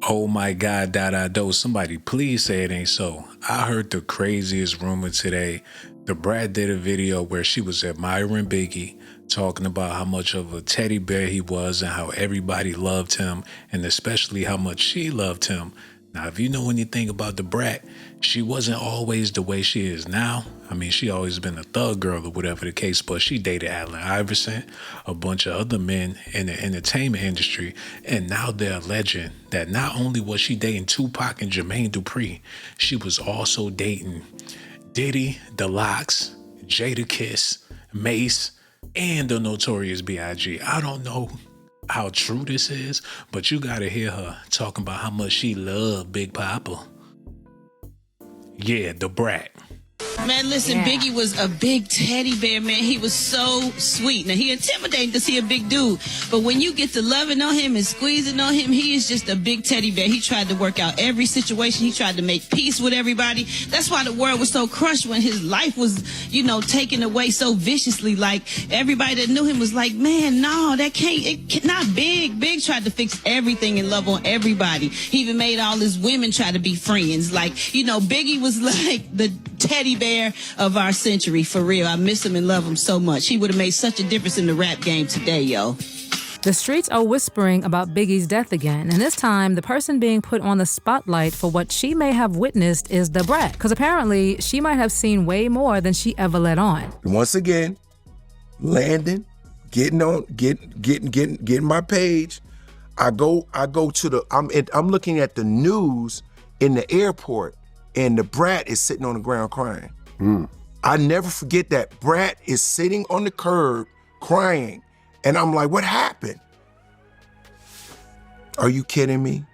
Oh my God, DOCZ. Somebody please say it ain't so. I heard the craziest rumor today. DaBrat did a video where she was admiring Biggie, talking about how much of a teddy bear he was and how everybody loved him, and especially how much she loved him. Now, if you know anything about DaBrat, she wasn't always the way she is now. I mean, she always been a thug girl or whatever the case, but she dated Allen Iverson, a bunch of other men in the entertainment industry, and now they're alleging that not only was she dating Tupac and Jermaine Dupri, she was also dating Diddy, DOCZ, Jadakiss, Mace, and the Notorious B.I.G. I don't know how true this is, but you gotta hear her talking about how much she loved Big Papa. Yeah, DaBrat. Man, listen, yeah. Biggie was a big teddy bear, man. He was so sweet. Now, he intimidating to see a big dude, but when you get to loving on him and squeezing on him, he is just a big teddy bear. He tried to work out every situation. He tried to make peace with everybody. That's why the world was so crushed when his life was, taken away so viciously. Like, everybody that knew him was like, man, no, not Big. Big tried to fix everything and love on everybody. He even made all his women try to be friends. Like, Biggie was like the teddy bear of our century, for real. I miss him and love him so much. He would have made such a difference in the rap game today, yo. The streets are whispering about Biggie's death again, and this time the person being put on the spotlight for what she may have witnessed is DaBrat, because apparently she might have seen way more than she ever let on. Once again, landing, getting my page. I go to I'm looking at the news in the airport, and DaBrat is sitting on the ground crying. I never forget that. Brat is sitting on the curb crying. And I'm like, what happened? Are you kidding me?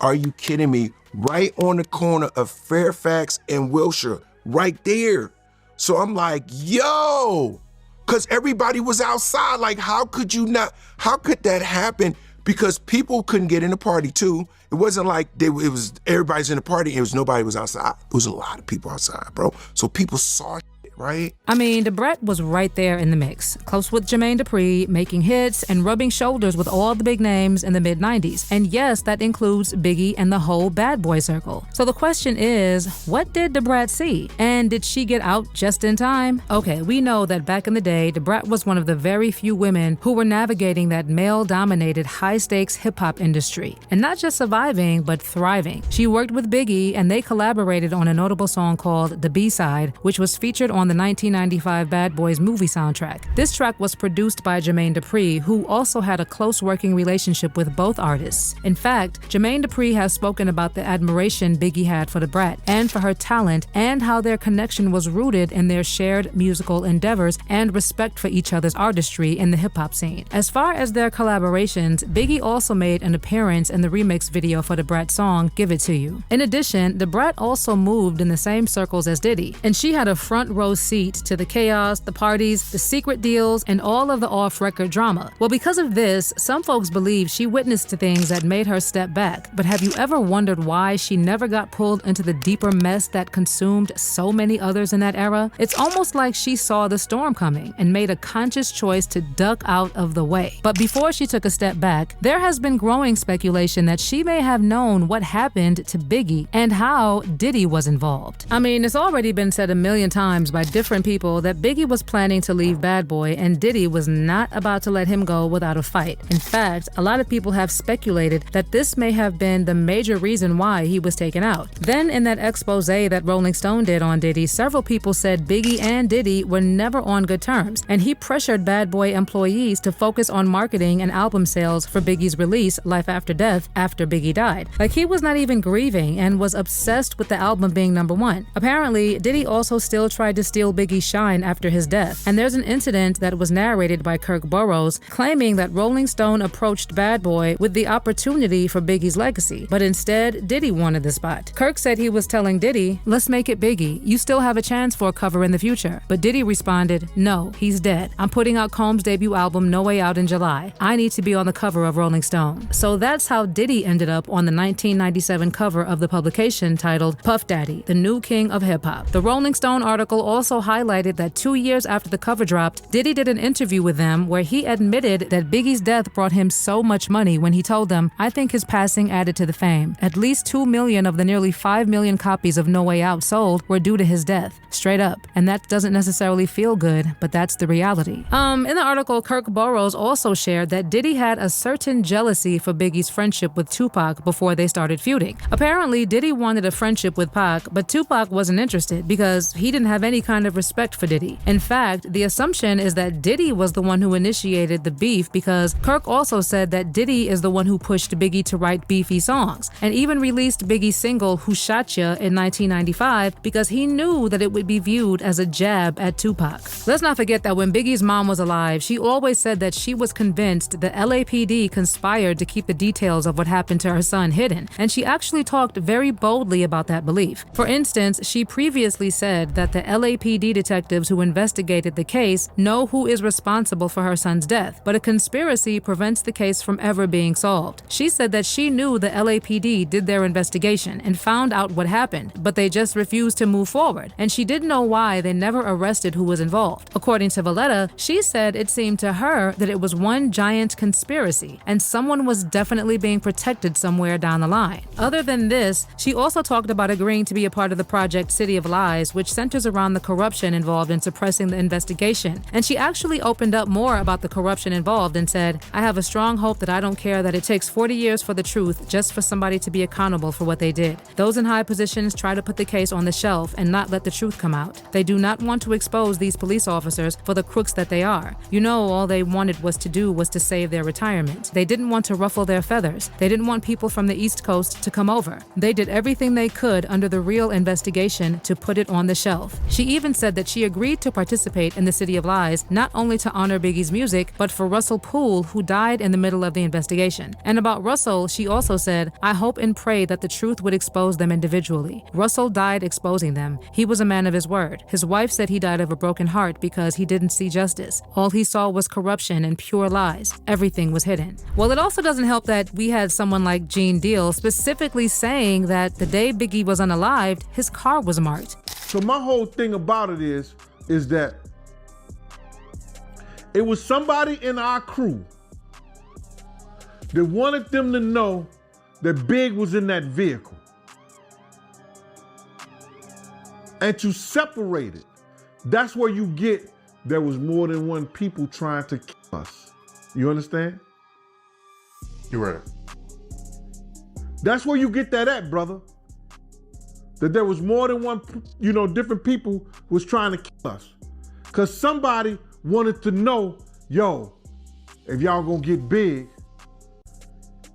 Are you kidding me? Right on the corner of Fairfax and Wilshire, right there. So I'm like, yo, because everybody was outside. Like, how could that happen? Because people couldn't get in the party too. It wasn't like everybody's in the party and nobody was outside. There was a lot of people outside, bro. So people saw it, right? I mean, DaBrat was right there in the mix, close with Jermaine Dupri, making hits and rubbing shoulders with all the big names in the mid-90s. And yes, that includes Biggie and the whole bad boy circle. So the question is, what did DaBrat see? And did she get out just in time? Okay, we know that back in the day, DaBrat was one of the very few women who were navigating that male-dominated high-stakes hip-hop industry. And not just surviving, but thriving. She worked with Biggie, and they collaborated on a notable song called The B-Side, which was featured on the 1995 Bad Boys movie soundtrack. This track was produced by Jermaine Dupri, who also had a close working relationship with both artists. In fact, Jermaine Dupri has spoken about the admiration Biggie had for DaBrat and for her talent, and how their connection was rooted in their shared musical endeavors and respect for each other's artistry in the hip-hop scene. As far as their collaborations, Biggie also made an appearance in the remix video for DaBrat's song, Give It To You. In addition, DaBrat also moved in the same circles as Diddy, and she had a front row seat to the chaos, the parties, the secret deals, and all of the off-record drama. Well, because of this, some folks believe she witnessed things that made her step back. But have you ever wondered why she never got pulled into the deeper mess that consumed so many others in that era? It's almost like she saw the storm coming and made a conscious choice to duck out of the way. But before she took a step back, there has been growing speculation that she may have known what happened to Biggie and how Diddy was involved. I mean, it's already been said a million times by different people that Biggie was planning to leave Bad Boy and Diddy was not about to let him go without a fight. In fact, a lot of people have speculated that this may have been the major reason why he was taken out. Then in that expose that Rolling Stone did on Diddy, several people said Biggie and Diddy were never on good terms, and he pressured Bad Boy employees to focus on marketing and album sales for Biggie's release, Life After Death, after Biggie died. Like, he was not even grieving and was obsessed with the album being #1. Apparently, Diddy also still tried to steal Biggie's shine after his death, and there's an incident that was narrated by Kirk Burroughs claiming that Rolling Stone approached Bad Boy with the opportunity for Biggie's legacy, but instead Diddy wanted the spot. Kirk said he was telling Diddy, "Let's make it Biggie, you still have a chance for a cover in the future." But Diddy responded, "No, he's dead. I'm putting out Combs' debut album No Way Out in July. I need to be on the cover of Rolling Stone." So that's how Diddy ended up on the 1997 cover of the publication titled Puff Daddy, the New King of Hip Hop. The Rolling Stone article also also highlighted that 2 years after the cover dropped, Diddy did an interview with them where he admitted that Biggie's death brought him so much money when he told them, "I think his passing added to the fame. At least 2 million of the nearly 5 million copies of No Way Out sold were due to his death." Straight up. And that doesn't necessarily feel good, but that's the reality. In the article, Kirk Burrows also shared that Diddy had a certain jealousy for Biggie's friendship with Tupac before they started feuding. Apparently, Diddy wanted a friendship with Pac, but Tupac wasn't interested because he didn't have any kind of respect for Diddy. In fact, the assumption is that Diddy was the one who initiated the beef because Kirk also said that Diddy is the one who pushed Biggie to write beefy songs and even released Biggie's single Who Shot Ya in 1995 because he knew that it would be viewed as a jab at Tupac. Let's not forget that when Biggie's mom was alive, she always said that she was convinced the LAPD conspired to keep the details of what happened to her son hidden, and she actually talked very boldly about that belief. For instance, she previously said that the LAPD detectives who investigated the case know who is responsible for her son's death, but a conspiracy prevents the case from ever being solved. She said that she knew the LAPD did their investigation and found out what happened, but they just refused to move forward, and she didn't know why they never arrested who was involved. According to Valletta, she said it seemed to her that it was one giant conspiracy, and someone was definitely being protected somewhere down the line. Other than this, she also talked about agreeing to be a part of the project City of Lies, which centers around the corruption involved in suppressing the investigation. And she actually opened up more about the corruption involved and said, "I have a strong hope that I don't care that it takes 40 years for the truth just for somebody to be accountable for what they did. Those in high positions try to put the case on the shelf and not let the truth come out. They do not want to expose these police officers for the crooks that they are. You know, all they wanted was to save their retirement. They didn't want to ruffle their feathers. They didn't want people from the East Coast to come over. They did everything they could under the real investigation to put it on the shelf." She even said that she agreed to participate in the City of Lies not only to honor Biggie's music, but for Russell Poole, who died in the middle of the investigation. And about Russell, she also said, "I hope and pray that the truth would expose them individually. Russell died exposing them. He was a man of his word. His wife said he died of a broken heart because he didn't see justice. All he saw was corruption and pure lies. Everything was hidden." Well, it also doesn't help that we had someone like Gene Deal specifically saying that the day Biggie was unalived, his car was marked. So my whole thing about it is that it was somebody in our crew that wanted them to know that Big was in that vehicle. And to separate it, that's where you get there was more than one people trying to kill us. You understand? You're right. That's where you get that at, brother. That there was more than one, different people was trying to kill us. Because somebody wanted to know, yo, if y'all gonna get big,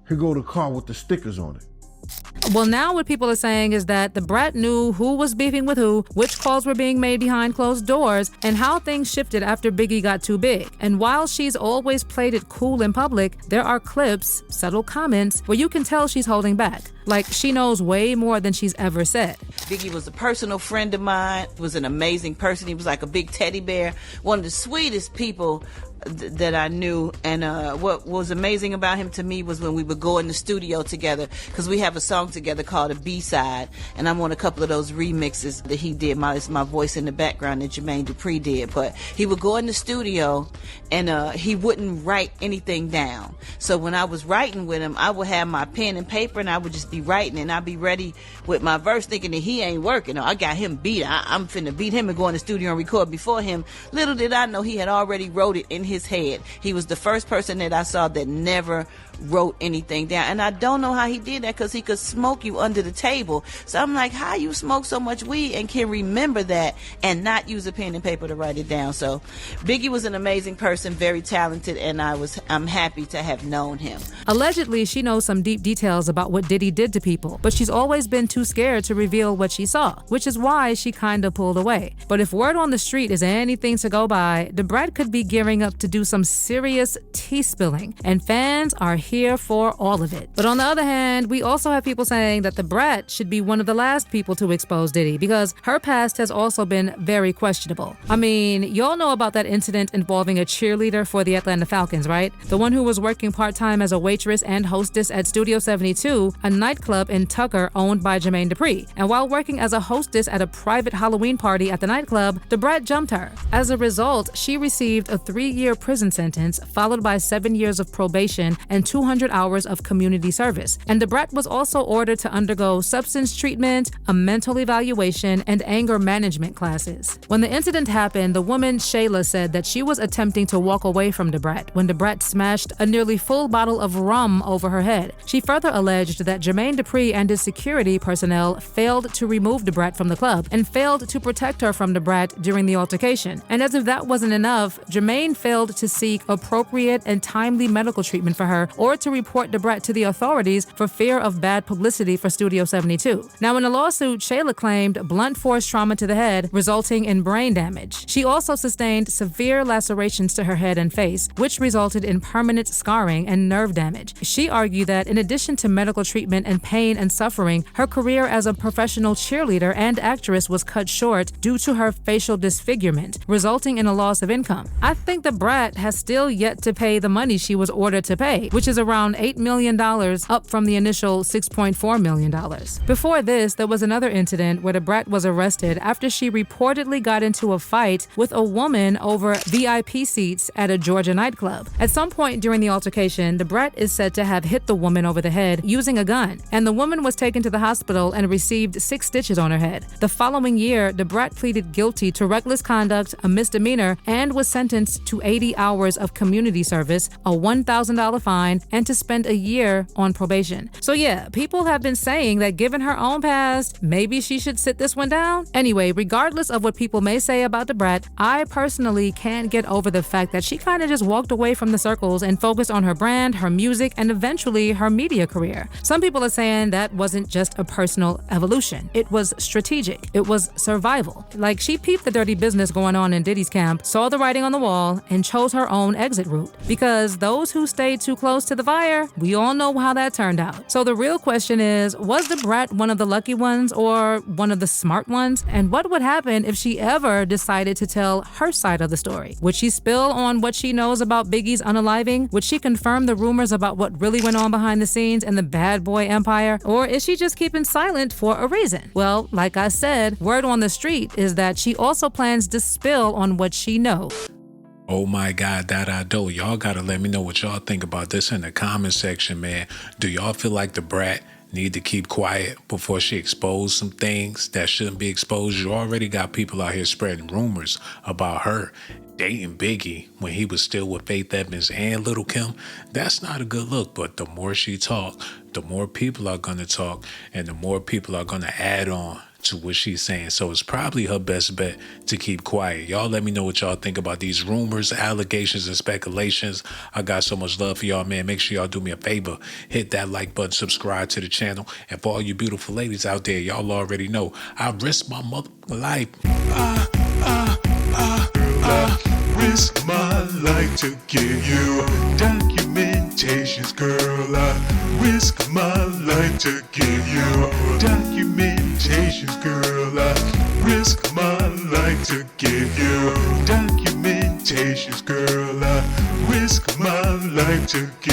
here go the car with the stickers on it. Well, now what people are saying is that DaBrat knew who was beefing with who, which calls were being made behind closed doors, and how things shifted after Biggie got too big. And while she's always played it cool in public, there are clips, subtle comments, where you can tell she's holding back. Like she knows way more than she's ever said. Biggie was a personal friend of mine. He was an amazing person. He was like a big teddy bear. One of the sweetest people that I knew. And what was amazing about him to me was when we would go in the studio together, because we have a song together called a B-side, and I'm on a couple of those remixes that he did. It's my voice in the background that Jermaine Dupri did. But he would go in the studio and he wouldn't write anything down. So when I was writing with him, I would have my pen and paper and I would just be writing, and I'd be ready with my verse thinking that he ain't working. I got him beat. I'm finna beat him and go in the studio and record before him. Little did I know he had already wrote it in his head. He was the first person that I saw that never wrote anything down. And I don't know how he did that, because he could smoke you under the table. So I'm like, how you smoke so much weed and can remember that and not use a pen and paper to write it down? So Biggie was an amazing person, very talented, and I'm happy to have known him. Allegedly, she knows some deep details about what Diddy did to people, but she's always been too scared to reveal what she saw, which is why she kind of pulled away. But if word on the street is anything to go by, DaBrat could be gearing up to do some serious tea spilling, and fans are here for all of it. But on the other hand, we also have people saying that DaBrat should be one of the last people to expose Diddy because her past has also been very questionable. I mean, y'all know about that incident involving a cheerleader for the Atlanta Falcons, right? The one who was working part-time as a waitress and hostess at Studio 72, a nightclub in Tucker owned by Jermaine Dupri. And while working as a hostess at a private Halloween party at the nightclub, DaBrat jumped her. As a result, she received a 3-year prison sentence, followed by 7 years of probation and 200 hours of community service. And DaBrat was also ordered to undergo substance treatment, a mental evaluation, and anger management classes. When the incident happened, the woman Shayla said that she was attempting to walk away from DaBrat when DaBrat smashed a nearly full bottle of rum over her head. She further alleged that Jermaine Dupri and his security personnel failed to remove DaBrat from the club and failed to protect her from DaBrat during the altercation. And as if that wasn't enough, Jermaine failed to seek appropriate and timely medical treatment for her or to report DaBrat to the authorities for fear of bad publicity for Studio 72. Now, in a lawsuit, Shayla claimed blunt force trauma to the head, resulting in brain damage. She also sustained severe lacerations to her head and face, which resulted in permanent scarring and nerve damage. She argued that in addition to medical treatment and pain and suffering, her career as a professional cheerleader and actress was cut short due to her facial disfigurement, resulting in a loss of income. I think DaBrat has still yet to pay the money she was ordered to pay, which is around $8 million, up from the initial $6.4 million. Before this, there was another incident where DaBrat was arrested after she reportedly got into a fight with a woman over VIP seats at a Georgia nightclub. At some point during the altercation, DaBrat is said to have hit the woman over the head using a gun, and the woman was taken to the hospital and received 6 stitches on her head. The following year, DaBrat pleaded guilty to reckless conduct, a misdemeanor, and was sentenced to 80 hours of community service, a $1,000 fine, and to spend a year on probation. So yeah, people have been saying that given her own past, maybe she should sit this one down. Anyway, regardless of what people may say about DaBrat, I personally can't get over the fact that she kind of just walked away from the circles and focused on her brand, her music, and eventually her media career. Some people are saying that wasn't just a personal evolution. It was strategic. It was survival. Like, she peeped the dirty business going on in Diddy's camp, saw the writing on the wall, and chose her own exit route. Because those who stayed too close to the fire, we all know how that turned out. So the real question is, was DaBrat one of the lucky ones or one of the smart ones? And what would happen if she ever decided to tell her side of the story? Would she spill on what she knows about Biggie's unaliving? Would she confirm the rumors about what really went on behind the scenes in the bad boy empire? Or is she just keeping silent for a reason? Well, like I said, word on the street is that she also plans to spill on what she knows. Oh my God, that I do. Y'all gotta let me know what y'all think about this in the comment section, man. Do y'all feel like DaBrat need to keep quiet before she expose some things that shouldn't be exposed? You already got people out here spreading rumors about her dating Biggie when he was still with Faith Evans and Lil' Kim. That's not a good look, but the more she talk, the more people are gonna talk, and the more people are gonna add on to what she's saying. So it's probably her best bet to keep quiet. Y'all let me know what y'all think about these rumors, allegations, and speculations. I got so much love for y'all, man. Make sure y'all do me a favor. Hit that like button, subscribe to the channel. And for all you beautiful ladies out there, y'all already know I risk my life. Risk my life to give you documentations, girl. I risk my life to give you documentations, girl. I risk my life to give you documentations, girl. I risk my life to give